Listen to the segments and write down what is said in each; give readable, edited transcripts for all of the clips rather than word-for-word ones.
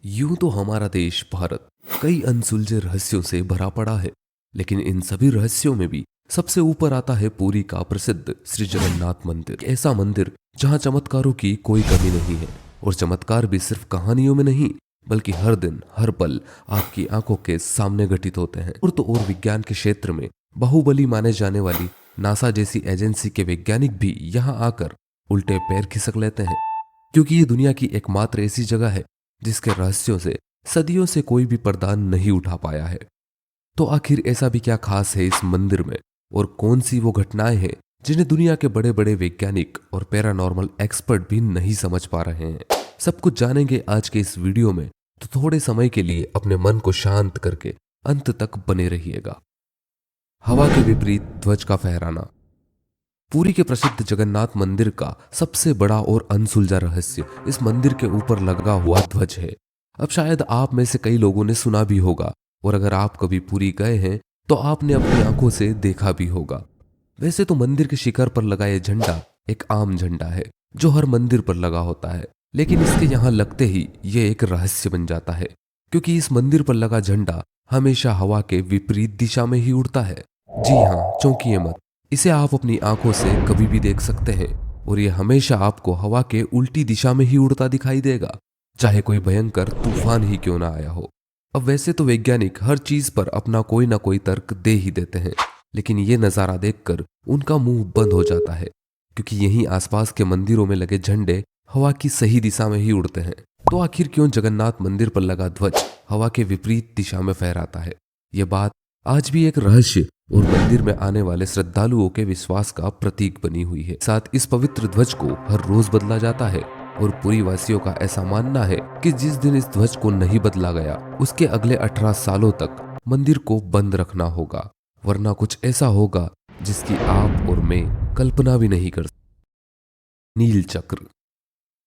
यूं तो हमारा देश भारत कई अनसुलझे रहस्यों से भरा पड़ा है। लेकिन इन सभी रहस्यों में भी सबसे ऊपर आता है पुरी का प्रसिद्ध श्री जगन्नाथ मंदिर। ऐसा मंदिर जहां चमत्कारों की कोई कमी नहीं है, और चमत्कार भी सिर्फ कहानियों में नहीं बल्कि हर दिन हर पल आपकी आंखों के सामने घटित होते हैं। और तो और विज्ञान के क्षेत्र में बाहुबली माने जाने वाली नासा जैसी एजेंसी के वैज्ञानिक भी यहाँ आकर उल्टे पैर खिसक लेते हैं, क्योंकि ये दुनिया की एकमात्र ऐसी जगह है जिसके रहस्यों से सदियों से कोई भी पर्दा नहीं उठा पाया है। तो आखिर ऐसा भी क्या खास है इस मंदिर में, और कौन सी वो घटनाएं हैं जिन्हें दुनिया के बड़े बड़े वैज्ञानिक और पैरानॉर्मल एक्सपर्ट भी नहीं समझ पा रहे हैं। सब कुछ जानेंगे आज के इस वीडियो में, तो थोड़े समय के लिए अपने मन को शांत करके अंत तक बने रहिएगा। हवा के विपरीत ध्वज का फहराना। पुरी के प्रसिद्ध जगन्नाथ मंदिर का सबसे बड़ा और अनसुलझा रहस्य इस मंदिर के ऊपर लगा हुआ ध्वज है। अब शायद आप में से कई लोगों ने सुना भी होगा, और अगर आप कभी पुरी गए हैं तो आपने अपनी आंखों से देखा भी होगा। वैसे तो मंदिर के शिखर पर लगा ये झंडा एक आम झंडा है जो हर मंदिर पर लगा होता है, लेकिन इसके यहाँ लगते ही ये एक रहस्य बन जाता है, क्योंकि इस मंदिर पर लगा झंडा हमेशा हवा के विपरीत दिशा में ही उड़ता है। जी हाँ, चौंकिए मत, इसे आप अपनी आंखों से कभी भी देख सकते हैं, और यह हमेशा आपको हवा के उल्टी दिशा में ही उड़ता दिखाई देगा, चाहे कोई भयंकर तूफान ही क्यों ना आया हो। अब वैसे तो वैज्ञानिक हर चीज पर अपना कोई ना कोई तर्क दे ही देते हैं, लेकिन ये नजारा देखकर उनका मुंह बंद हो जाता है, क्योंकि यहीं आसपास के मंदिरों में लगे झंडे हवा की सही दिशा में ही उड़ते हैं। तो आखिर क्यों जगन्नाथ मंदिर पर लगा ध्वज हवा के विपरीत दिशा में फहराता है? ये बात आज भी एक रहस्य और मंदिर में आने वाले श्रद्धालुओं के विश्वास का प्रतीक बनी हुई है। साथ इस पवित्र ध्वज को हर रोज बदला जाता है, और पुरी वासियों का ऐसा मानना है कि जिस दिन इस ध्वज को नहीं बदला गया उसके अगले 18 सालों तक मंदिर को बंद रखना होगा, वरना कुछ ऐसा होगा जिसकी आप और मैं कल्पना भी नहीं कर सकते। नील चक्र।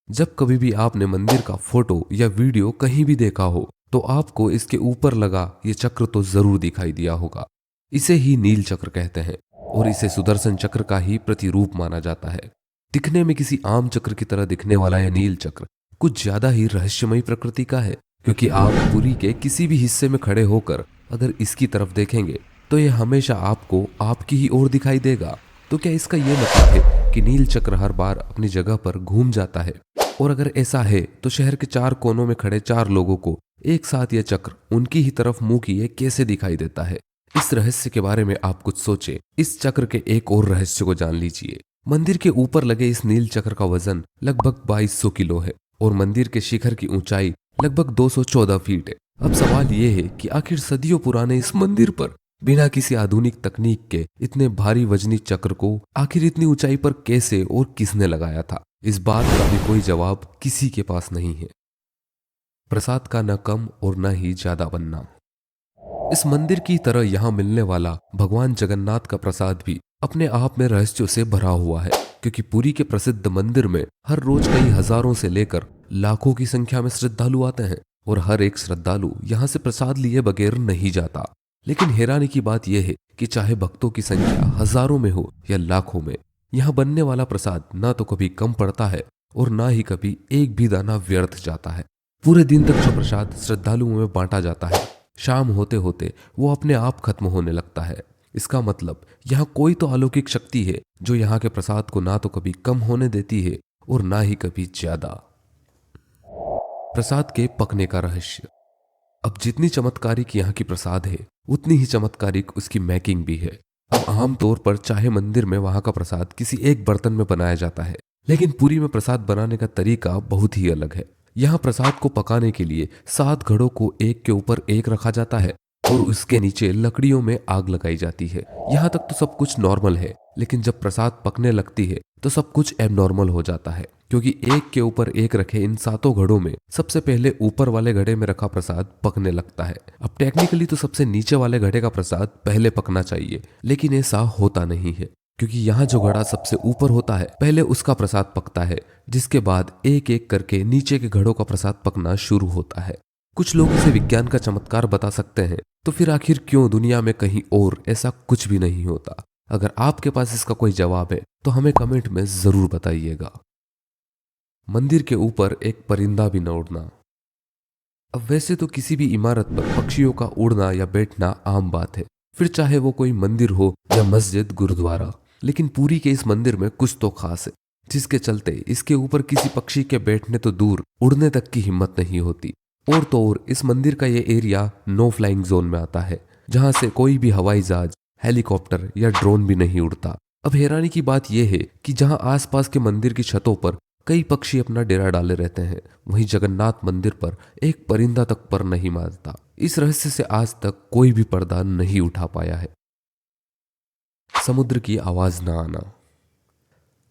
जब कभी भी आपने मंदिर का फोटो या वीडियो कहीं भी देखा हो तो आपको इसके ऊपर लगा ये चक्र तो जरूर दिखाई दिया होगा। इसे ही नील चक्र कहते हैं, और इसे सुदर्शन चक्र का ही प्रतिरूप माना जाता है। दिखने में किसी आम चक्र की तरह दिखने वाला यह नील चक्र कुछ ज्यादा ही रहस्यमयी प्रकृति का है, क्योंकि आप पुरी के किसी भी हिस्से में खड़े होकर अगर इसकी तरफ देखेंगे तो यह हमेशा आपको आपकी ही ओर दिखाई देगा। तो क्या इसका यह मतलब है कि नील चक्र हर बार अपनी जगह पर घूम जाता है? और अगर ऐसा है तो शहर के 4 कोनों में खड़े 4 लोगों को एक साथ यह चक्र उनकी ही तरफ मुंह किए कैसे दिखाई देता है? इस रहस्य के बारे में आप कुछ सोचे। इस चक्र के एक और रहस्य को जान लीजिए। मंदिर के ऊपर लगे इस नील चक्र का वजन लगभग 2200 किलो है, और मंदिर के शिखर की ऊंचाई लगभग 214 फीट है। अब सवाल यह है कि आखिर सदियों पुराने इस मंदिर पर बिना किसी आधुनिक तकनीक के इतने भारी वजनी चक्र को आखिर इतनी ऊंचाई पर कैसे और किसने लगाया था? इस बात का भी कोई जवाब किसी के पास नहीं है। प्रसाद का न कम और न ही ज्यादा बनना। इस मंदिर की तरह यहाँ मिलने वाला भगवान जगन्नाथ का प्रसाद भी अपने आप में रहस्यों से भरा हुआ है, क्योंकि पुरी के प्रसिद्ध मंदिर में हर रोज कई हजारों से लेकर लाखों की संख्या में श्रद्धालु आते हैं, और हर एक श्रद्धालु यहाँ से प्रसाद लिए बगैर नहीं जाता। लेकिन हैरानी की बात यह है कि चाहे भक्तों की संख्या हजारों में हो या लाखों में, यहाँ बनने वाला प्रसाद ना तो कभी कम पड़ता है और ना ही कभी एक भी दाना व्यर्थ जाता है। पूरे दिन तक जो प्रसाद श्रद्धालुओं में बांटा जाता है, शाम होते होते वो अपने आप खत्म होने लगता है। इसका मतलब यहाँ कोई तो अलौकिक शक्ति है जो यहाँ के प्रसाद को ना तो कभी कम होने देती है और ना ही कभी ज्यादा। प्रसाद के पकने का रहस्य। अब जितनी चमत्कारिक यहाँ की प्रसाद है उतनी ही चमत्कारिक उसकी मैकिंग भी है। अब आमतौर पर चाहे मंदिर में वहां का प्रसाद किसी एक बर्तन में बनाया जाता है, लेकिन पुरी में प्रसाद बनाने का तरीका बहुत ही अलग है। यहाँ प्रसाद को पकाने के लिए 7 घड़ों को एक के ऊपर एक रखा जाता है, और उसके नीचे लकड़ियों में आग लगाई जाती है। यहाँ तक तो सब कुछ नॉर्मल है, लेकिन जब प्रसाद पकने लगती है तो सब कुछ एबनॉर्मल हो जाता है, क्योंकि एक के ऊपर एक रखे इन 7 घड़ों में सबसे पहले ऊपर वाले घड़े में रखा प्रसाद पकने लगता है। अब टेक्निकली तो सबसे नीचे वाले घड़े का प्रसाद पहले पकना चाहिए, लेकिन ऐसा होता नहीं है, क्योंकि यहाँ जो घड़ा सबसे ऊपर होता है पहले उसका प्रसाद पकता है, जिसके बाद एक एक करके नीचे के घड़ों का प्रसाद पकना शुरू होता है। कुछ लोग इसे विज्ञान का चमत्कार बता सकते हैं, तो फिर आखिर क्यों दुनिया में कहीं और ऐसा कुछ भी नहीं होता? अगर आपके पास इसका कोई जवाब है तो हमें कमेंट में जरूर बताइएगा। मंदिर के ऊपर एक परिंदा भी न उड़ना। अब वैसे तो किसी भी इमारत पर पक्षियों का उड़ना या बैठना आम बात है, फिर चाहे वो कोई मंदिर हो या मस्जिद गुरुद्वारा। लेकिन पुरी के इस मंदिर में कुछ तो खास है, जिसके चलते इसके ऊपर किसी पक्षी के बैठने तो दूर उड़ने तक की हिम्मत नहीं होती। और तो और इस मंदिर का ये एरिया नो फ्लाइंग जोन में आता है, जहां से कोई भी हवाई जहाज, हेलीकॉप्टर या ड्रोन भी नहीं उड़ता। अब हैरानी की बात यह है कि जहां आसपास के मंदिर की छतों पर कई पक्षी अपना डेरा डाले रहते हैं, वहीं जगन्नाथ मंदिर पर एक परिंदा तक पर नहीं मारता। इस रहस्य से आज तक कोई भी पर्दा नहीं उठा पाया है। समुद्र की आवाज ना आना।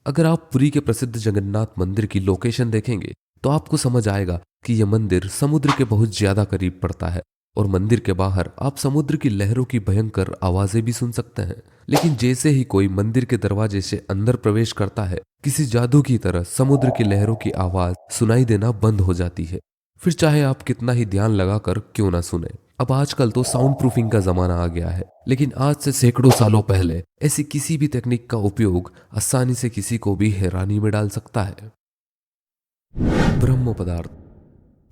अगर आप पुरी के प्रसिद्ध जगन्नाथ मंदिर की लोकेशन देखेंगे तो आपको समझ आएगा कि यह मंदिर समुद्र के बहुत ज्यादा करीब पड़ता है, और मंदिर के बाहर आप समुद्र की लहरों की भयंकर आवाजें भी सुन सकते हैं। लेकिन जैसे ही कोई मंदिर के दरवाजे से अंदर प्रवेश करता है, किसी जादू की तरह समुद्र की लहरों की आवाज सुनाई देना बंद हो जाती है, फिर चाहे आप कितना ही ध्यान लगाकर क्यों ना सुने। अब आजकल तो साउंड प्रूफिंग का जमाना आ गया है, लेकिन आज से सैकड़ों सालों पहले ऐसी किसी भी तकनीक का उपयोग आसानी से किसी को भी हैरानी में डाल सकता है। ब्रह्म पदार्थ।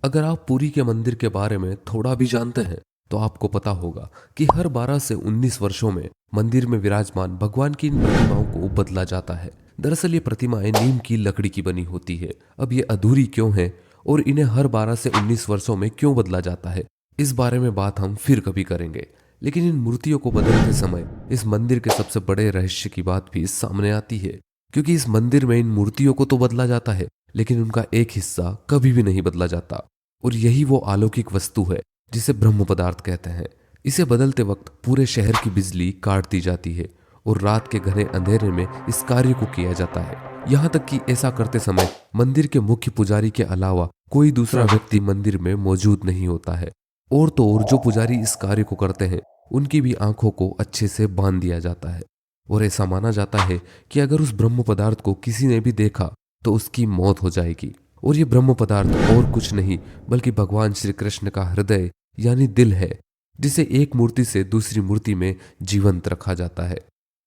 अगर आप पुरी के मंदिर के बारे में थोड़ा भी जानते हैं तो आपको पता होगा कि हर 12 से 19 वर्षों में मंदिर में विराजमान भगवान की इन प्रतिमाओं को बदला जाता है। दरअसल ये प्रतिमाएं नीम की लकड़ी की बनी होती है। अब ये अधूरी क्यों है और इन्हें हर 12 से 19 वर्षों में क्यों बदला जाता है, इस बारे में बात हम फिर कभी करेंगे। लेकिन इन मूर्तियों को बदलते समय इस मंदिर के सबसे बड़े रहस्य की बात भी सामने आती है, क्योंकि इस मंदिर में इन मूर्तियों को तो बदला जाता है, लेकिन उनका एक हिस्सा कभी भी नहीं बदला जाता। और यही वो अलौकिक वस्तु है जिसे ब्रह्म पदार्थ कहते हैं। इसे बदलते वक्त पूरे शहर की बिजली काट दी जाती है और रात के घने अंधेरे में इस कार्य को किया जाता है। यहाँ तक कि ऐसा करते समय मंदिर के मुख्य पुजारी के अलावा कोई दूसरा व्यक्ति मंदिर में मौजूद नहीं होता है। और तो और जो पुजारी इस कार्य को करते हैं उनकी भी आंखों को अच्छे से बांध दिया जाता है। और ऐसा माना जाता है कि अगर उस ब्रह्म पदार्थ को किसी ने भी देखा तो उसकी मौत हो जाएगी। और ये ब्रह्म पदार्थ और कुछ नहीं बल्कि भगवान श्री कृष्ण का हृदय यानी दिल है, जिसे एक मूर्ति से दूसरी मूर्ति में जीवंत रखा जाता है।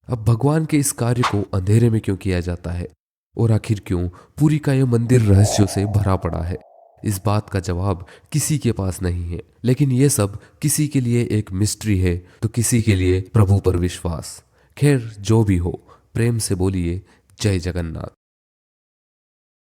अब भगवान के इस कार्य को अंधेरे में क्यों किया जाता है और आखिर क्यों पुरी का यह मंदिर रहस्यों से भरा पड़ा है, इस बात का जवाब किसी के पास नहीं है। लेकिन यह सब किसी के लिए एक मिस्ट्री है तो किसी के लिए प्रभु पर विश्वास। खैर जो भी हो, प्रेम से बोलिए जय जगन्नाथ।